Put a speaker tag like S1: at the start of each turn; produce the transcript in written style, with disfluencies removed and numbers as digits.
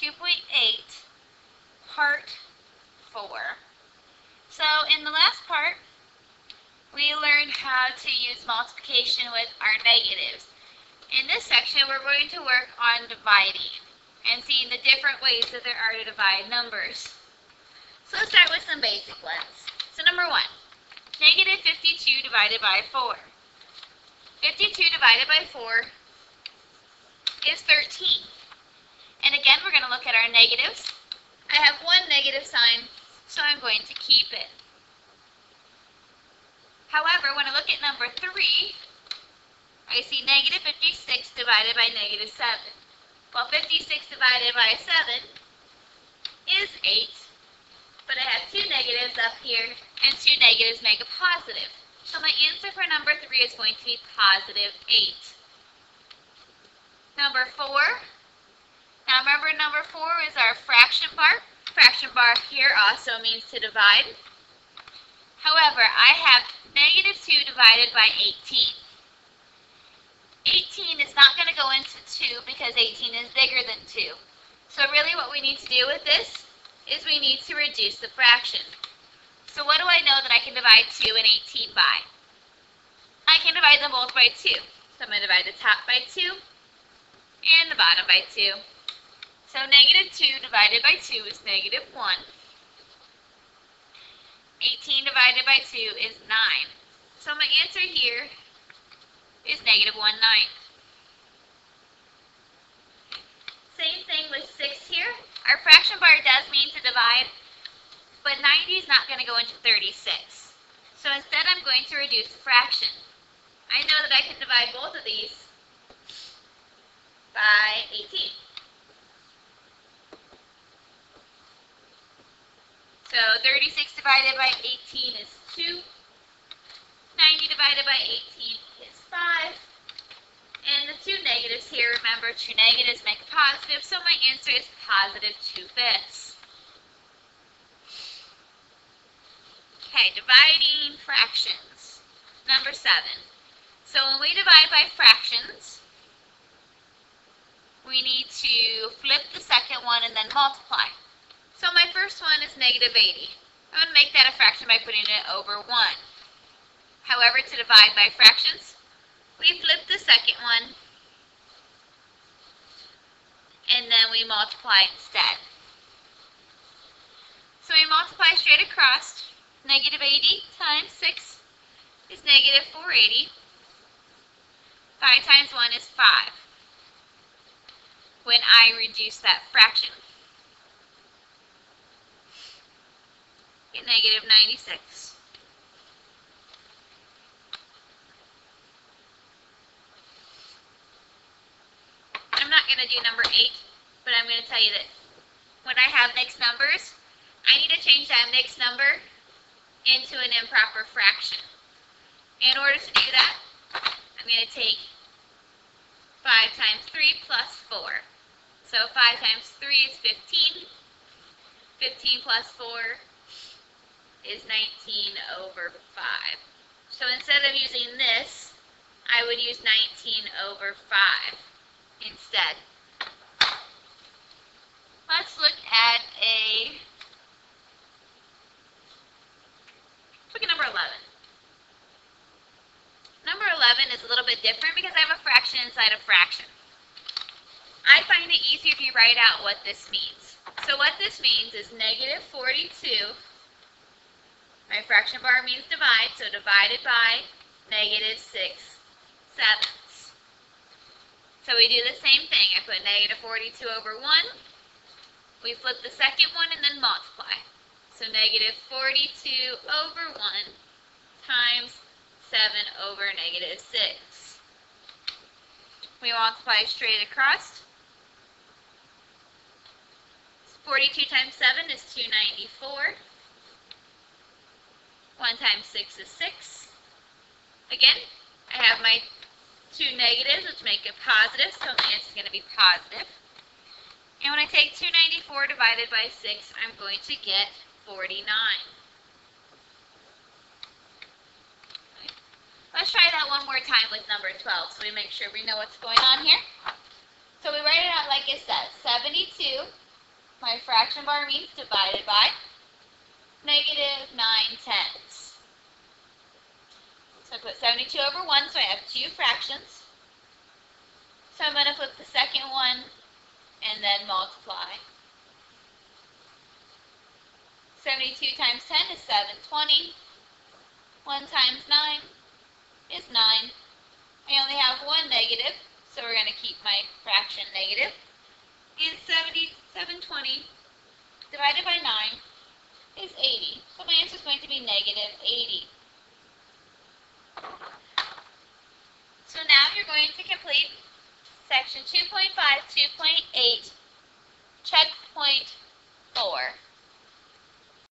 S1: 2.8, part 4. So in the last part, we learned how to use multiplication with our negatives. In this section, we're going to work on dividing and seeing the different ways that there are to divide numbers. So let's start with some basic ones. So number 1, negative 52 divided by 4. 52 divided by 4 is 13. And again, we're going to look at our negatives. I have one negative sign, so I'm going to keep it. However, when I look at number 3, I see negative 56 divided by negative 7. Well, 56 divided by 7 is 8, but I have two negatives up here, and two negatives make a positive. So my answer for number 3 is going to be positive 8. Number 4. Now remember, number 4 is our fraction bar. Fraction bar here also means to divide. However, I have negative 2 divided by 18. 18 is not going to go into 2 because 18 is bigger than 2. So really what we need to do with this is we need to reduce the fraction. So what do I know that I can divide 2 and 18 by? I can divide them both by 2. So I'm going to divide the top by 2 and the bottom by 2. So negative 2 divided by 2 is negative 1. 18 divided by 2 is 9. So my answer here is negative 1/9. Same thing with 6 here. Our fraction bar does mean to divide, but 90 is not going to go into 36. So instead I'm going to reduce the fraction. I know that I can divide both of these by 18. So 36 divided by 18 is 2. 90 divided by 18 is 5. And the two negatives here, remember, two negatives make a positive, so my answer is positive 2/5. Okay, dividing fractions. Number 7. So when we divide by fractions, we need to flip the second one and then multiply. So my first one is negative 80. I'm going to make that a fraction by putting it over 1. However, to divide by fractions, we flip the second one and then we multiply instead. So we multiply straight across. Negative 80 times 6 is negative 480. 5 times 1 is 5 when I reduce that fraction. Get negative 96. I'm not going to do number 8, but I'm going to tell you that when I have mixed numbers, I need to change that mixed number into an improper fraction. In order to do that, I'm going to take 5 times 3 plus 4. So 5 times 3 is 15. 15 plus 4 is 19 over 5. So instead of using this, I would use 19 over 5 instead. Let's look at number 11. Number 11 is a little bit different because I have a fraction inside a fraction. I find it easier if you write out what this means. So what this means is negative 42. My fraction bar means divide, so divided by negative 6/7. So we do the same thing. I put negative 42 over 1. We flip the second one and then multiply. So negative 42 over 1 times 7 over negative 6. We multiply straight across. 42 times 7 is 294. 1 times 6 is 6. Again, I have my two negatives, which make it positive, so the answer is going to be positive. And when I take 294 divided by 6, I'm going to get 49. Let's try that one more time with number 12 so we make sure we know what's going on here. So we write it out like it says. 72 my fraction bar means divided by negative 9/10. So I put 72 over 1, so I have two fractions. So I'm going to flip the second one and then multiply. 72 times 10 is 720. 1 times 9 is 9. I only have one negative, so we're going to keep my fraction negative. And 720 divided by 9 is 80. So my answer is going to be negative 80. So now you're going to complete section 2.5, 2.8, checkpoint 4.